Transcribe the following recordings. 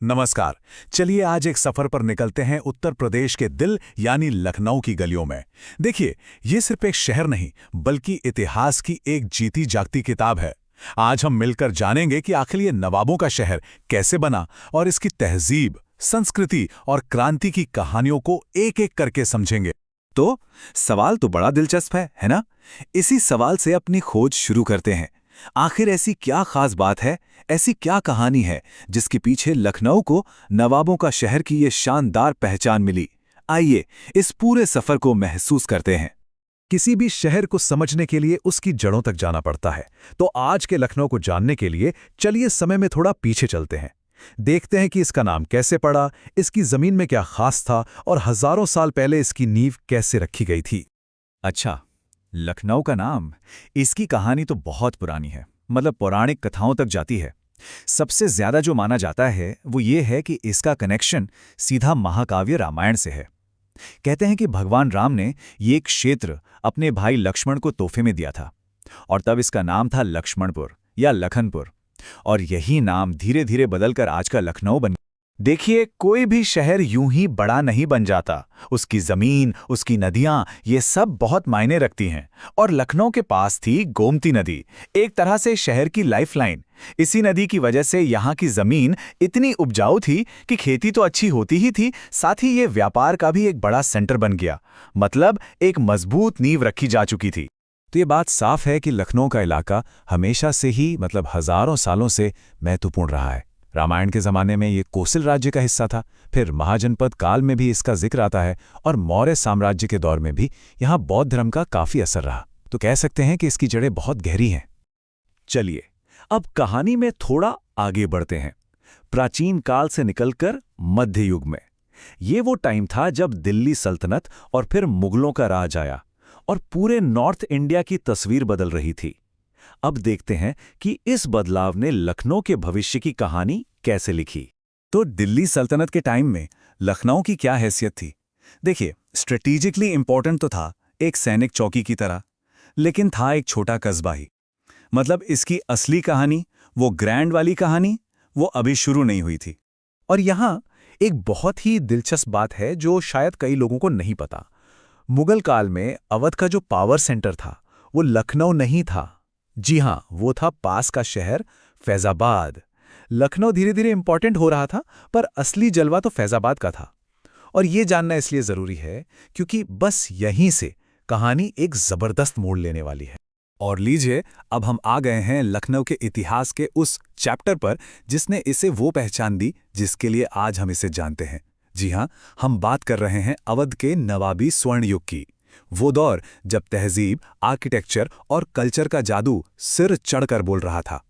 नमस्कार। चलिए आज एक सफर पर निकलते हैं उत्तर प्रदेश के दिल यानी लखनऊ की गलियों में। देखिए, ये सिर्फ एक शहर नहीं बल्कि इतिहास की एक जीती जागती किताब है। आज हम मिलकर जानेंगे कि आखिर ये नवाबों का शहर कैसे बना और इसकी तहजीब, संस्कृति और क्रांति की कहानियों को एक-एक करके समझेंगे। तो सवाल तो बड़ा दिलचस्प है ना? इसी सवाल से अपनी खोज शुरू करते हैं। आखिर ऐसी क्या खास बात है, ऐसी क्या कहानी है जिसके पीछे लखनऊ को नवाबों का शहर की ये शानदार पहचान मिली? आइए इस पूरे सफर को महसूस करते हैं। किसी भी शहर को समझने के लिए उसकी जड़ों तक जाना पड़ता है। तो आज के लखनऊ को जानने के लिए चलिए समय में थोड़ा पीछे चलते हैं। देखते हैं कि इसका नाम कैसे पड़ा, इसकी जमीन में क्या खास था और हजारों साल पहले इसकी नींव कैसे रखी गई थी। अच्छा, लखनऊ का नाम, इसकी कहानी तो बहुत पुरानी है, मतलब पौराणिक कथाओं तक जाती है। सबसे ज्यादा जो माना जाता है वो ये है कि इसका कनेक्शन सीधा महाकाव्य रामायण से है। कहते हैं कि भगवान राम ने ये क्षेत्र अपने भाई लक्ष्मण को तोहफे में दिया था और तब इसका नाम था लक्ष्मणपुर या लखनपुर, और यही नाम धीरे धीरे बदलकर आज का लखनऊ बन। देखिए, कोई भी शहर यूं ही बड़ा नहीं बन जाता। उसकी जमीन, उसकी नदियां, ये सब बहुत मायने रखती हैं। और लखनऊ के पास थी गोमती नदी, एक तरह से शहर की लाइफलाइन। इसी नदी की वजह से यहाँ की जमीन इतनी उपजाऊ थी कि खेती तो अच्छी होती ही थी, साथ ही ये व्यापार का भी एक बड़ा सेंटर बन गया। मतलब एक मजबूत नींव रखी जा चुकी थी। तो ये बात साफ है कि लखनऊ का इलाका हमेशा से ही, मतलब हजारों सालों से महत्वपूर्ण रहा है। रामायण के ज़माने में ये कोसल राज्य का हिस्सा था, फिर महाजनपद काल में भी इसका जिक्र आता है और मौर्य साम्राज्य के दौर में भी यहाँ बौद्ध धर्म का काफ़ी असर रहा। तो कह सकते हैं कि इसकी जड़ें बहुत गहरी हैं। चलिए अब कहानी में थोड़ा आगे बढ़ते हैं, प्राचीन काल से निकलकर मध्य युग में। ये वो टाइम था जब दिल्ली सल्तनत और फिर मुगलों का राज आया और पूरे नॉर्थ इंडिया की तस्वीर बदल रही थी। अब देखते हैं कि इस बदलाव ने लखनऊ के भविष्य की कहानी कैसे लिखी। तो दिल्ली सल्तनत के टाइम में लखनऊ की क्या हैसियत थी? देखिए, स्ट्रेटेजिकली इंपॉर्टेंट तो था, एक सैनिक चौकी की तरह, लेकिन था एक छोटा कस्बा ही। मतलब इसकी असली कहानी, वो ग्रैंड वाली कहानी, वो अभी शुरू नहीं हुई थी। और यहाँ एक बहुत ही दिलचस्प बात है जो शायद कई लोगों को नहीं पता। मुगल काल में अवध का जो पावर सेंटर था वो लखनऊ नहीं था। जी हाँ, वो था पास का शहर फैजाबाद। लखनऊ धीरे धीरे इंपॉर्टेंट हो रहा था, पर असली जलवा तो फैजाबाद का था। और ये जानना इसलिए जरूरी है क्योंकि बस यहीं से कहानी एक जबरदस्त मोड़ लेने वाली है। और लीजिए, अब हम आ गए हैं लखनऊ के इतिहास के उस चैप्टर पर जिसने इसे वो पहचान दी जिसके लिए आज हम इसे जानते हैं। जी हाँ, हम बात कर रहे हैं अवध के नवाबी स्वर्ण युग की। वो दौर जब तहजीब, आर्किटेक्चर और कल्चर का जादू सिर चढ़कर बोल रहा था।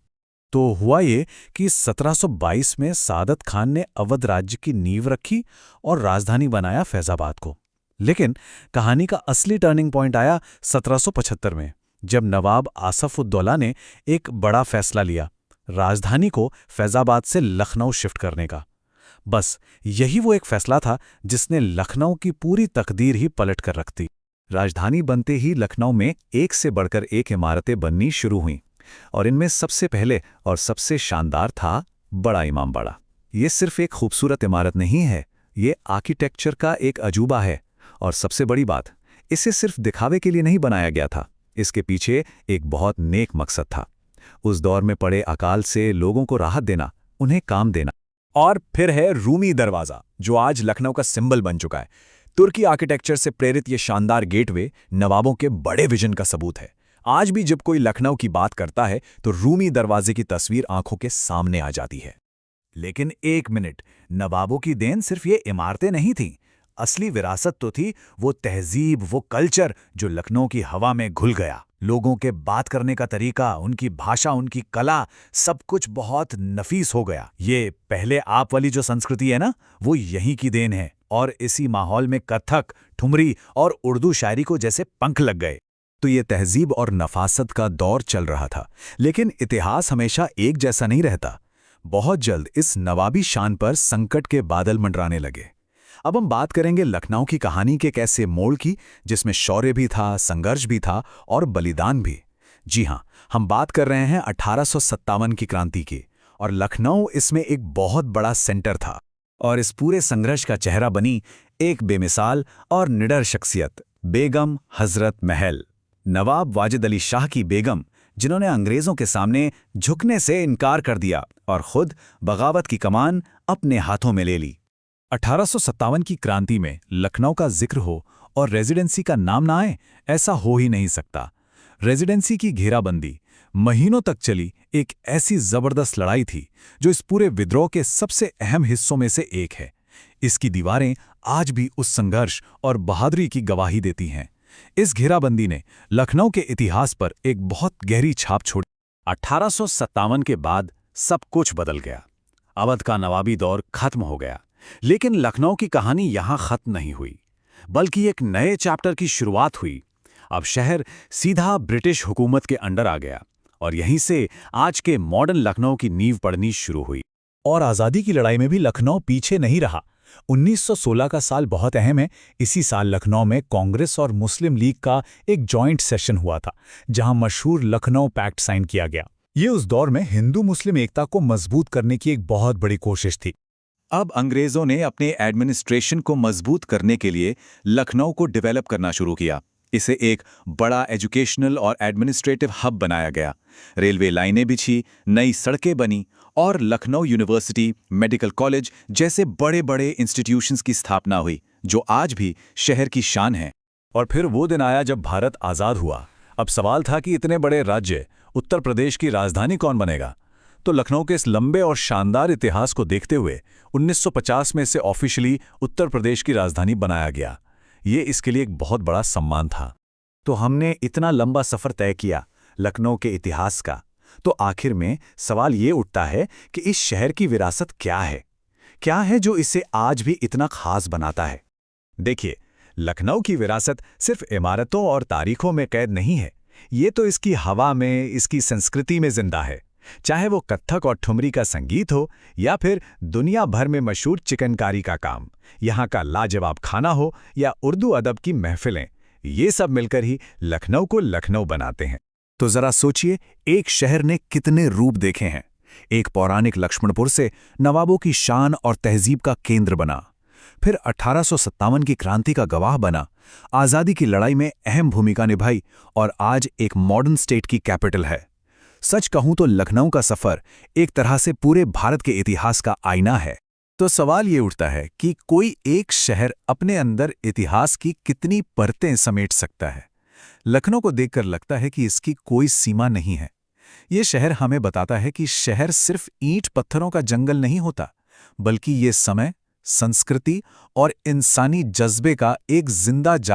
तो हुआ ये कि 1722 में सादत खान ने अवध राज्य की नींव रखी और राजधानी बनाया फैजाबाद को। लेकिन कहानी का असली टर्निंग पॉइंट आया 1775 में, जब नवाब आसफ-उद-दौला ने एक बड़ा फैसला लिया, राजधानी को फैजाबाद से लखनऊ शिफ्ट करने का। बस यही वो एक फैसला था जिसने लखनऊ की पूरी तकदीर ही पलट कर रख दी। राजधानी बनते ही लखनऊ में एक से बढ़कर एक इमारतें बननी शुरू हुईं, और इनमें सबसे पहले और सबसे शानदार था बड़ा इमामबाड़ा। ये सिर्फ एक खूबसूरत इमारत नहीं है, ये आर्किटेक्चर का एक अजूबा है। और सबसे बड़ी बात, इसे सिर्फ दिखावे के लिए नहीं बनाया गया था, इसके पीछे एक बहुत नेक मकसद था। उस दौर में पड़े अकाल से लोगों को राहत देना, उन्हें काम देना। और फिर है रूमी दरवाज़ा, जो आज लखनऊ का सिंबल बन चुका है। तुर्की आर्किटेक्चर से प्रेरित ये शानदार गेटवे नवाबों के बड़े विजन का सबूत है। आज भी जब कोई लखनऊ की बात करता है तो रूमी दरवाजे की तस्वीर आंखों के सामने आ जाती है। लेकिन एक मिनट, नवाबों की देन सिर्फ ये इमारतें नहीं थीं। असली विरासत तो थी वो तहजीब, वो कल्चर जो लखनऊ की हवा में घुल गया। लोगों के बात करने का तरीका, उनकी भाषा, उनकी कला, सब कुछ बहुत नफीस हो गया। ये पहले आप वाली जो संस्कृति है ना, वो यहीं की देन है। और इसी माहौल में कथक, ठुमरी और उर्दू शायरी को जैसे पंख लग गए। तो ये तहजीब और नफासत का दौर चल रहा था। लेकिन इतिहास हमेशा एक जैसा नहीं रहता। बहुत जल्द इस नवाबी शान पर संकट के बादल मंडराने लगे। अब हम बात करेंगे लखनऊ की कहानी के एक ऐसे मोड़ की जिसमें शौर्य भी था, संघर्ष भी था और बलिदान भी। जी हाँ, हम बात कर रहे हैं 1857 की क्रांति की। और लखनऊ इसमें एक बहुत बड़ा सेंटर था। और इस पूरे संघर्ष का चेहरा बनी एक बेमिसाल और निडर शख्सियत, बेगम हजरत महल, नवाब वाजिद अली शाह की बेगम, जिन्होंने अंग्रेजों के सामने झुकने से इनकार कर दिया और खुद बगावत की कमान अपने हाथों में ले ली। 1857 की क्रांति में लखनऊ का जिक्र हो और रेजिडेंसी का नाम ना आए, ऐसा हो ही नहीं सकता। रेजिडेंसी की घेराबंदी महीनों तक चली एक ऐसी जबरदस्त लड़ाई थी जो इस पूरे विद्रोह के सबसे अहम हिस्सों में से एक है। इसकी दीवारें आज भी उस संघर्ष और बहादुरी की गवाही देती हैं। इस घेराबंदी ने लखनऊ के इतिहास पर एक बहुत गहरी छाप छोड़ी। 1857 के बाद सब कुछ बदल गया। अवध का नवाबी दौर खत्म हो गया, लेकिन लखनऊ की कहानी यहां खत्म नहीं हुई, बल्कि एक नए चैप्टर की शुरुआत हुई। अब शहर सीधा ब्रिटिश हुकूमत के अंडर आ गया और यहीं से आज के मॉडर्न लखनऊ की नींव पड़नी शुरू हुई। और आज़ादी की लड़ाई में भी लखनऊ पीछे नहीं रहा। 1916 का साल बहुत अहम है। इसी साल लखनऊ में कांग्रेस और मुस्लिम लीग का एक जॉइंट सेशन हुआ था, जहां मशहूर लखनऊ पैक्ट साइन किया गया। ये उस दौर में हिंदू मुस्लिम एकता को मजबूत करने की एक बहुत बड़ी कोशिश थी। अब अंग्रेजों ने अपने एडमिनिस्ट्रेशन को मजबूत करने के लिए लखनऊ को डेवलप करना शुरू किया। इसे एक बड़ा एजुकेशनल और एडमिनिस्ट्रेटिव हब बनाया गया। रेलवे लाइनें बिछी, नई सड़कें बनी और लखनऊ यूनिवर्सिटी, मेडिकल कॉलेज जैसे बड़े बड़े इंस्टीट्यूशंस की स्थापना हुई, जो आज भी शहर की शान है। और फिर वो दिन आया जब भारत आज़ाद हुआ। अब सवाल था कि इतने बड़े राज्य उत्तर प्रदेश की राजधानी कौन बनेगा। तो लखनऊ के इस लंबे और शानदार इतिहास को देखते हुए 1950 में इसे ऑफिशियली उत्तर प्रदेश की राजधानी बनाया गया। ये इसके लिए एक बहुत बड़ा सम्मान था। तो हमने इतना लंबा सफ़र तय किया लखनऊ के इतिहास का, तो आखिर में सवाल ये उठता है कि इस शहर की विरासत क्या है? क्या है जो इसे आज भी इतना खास बनाता है? देखिए, लखनऊ की विरासत सिर्फ इमारतों और तारीखों में कैद नहीं है। ये तो इसकी हवा में, इसकी संस्कृति में जिंदा है। चाहे वो कत्थक और ठुमरी का संगीत हो या फिर दुनिया भर में मशहूर चिकनकारी का काम, यहाँ का लाजवाब खाना हो या उर्दू अदब की महफिलें, ये सब मिलकर ही लखनऊ को लखनऊ बनाते हैं। तो जरा सोचिए, एक शहर ने कितने रूप देखे हैं। एक पौराणिक लक्ष्मणपुर से नवाबों की शान और तहजीब का केंद्र बना, फिर 1857 की क्रांति का गवाह बना, आज़ादी की लड़ाई में अहम भूमिका निभाई और आज एक मॉडर्न स्टेट की कैपिटल है। सच कहूं तो लखनऊ का सफर एक तरह से पूरे भारत के इतिहास का आईना है। तो सवाल ये उठता है कि कोई एक शहर अपने अंदर इतिहास की कितनी परतें समेट सकता है। लखनऊ को देखकर लगता है कि इसकी कोई सीमा नहीं है। ये शहर हमें बताता है कि शहर सिर्फ ईंट पत्थरों का जंगल नहीं होता, बल्कि ये समय, संस्कृति और इंसानी जज्बे का एक जिंदा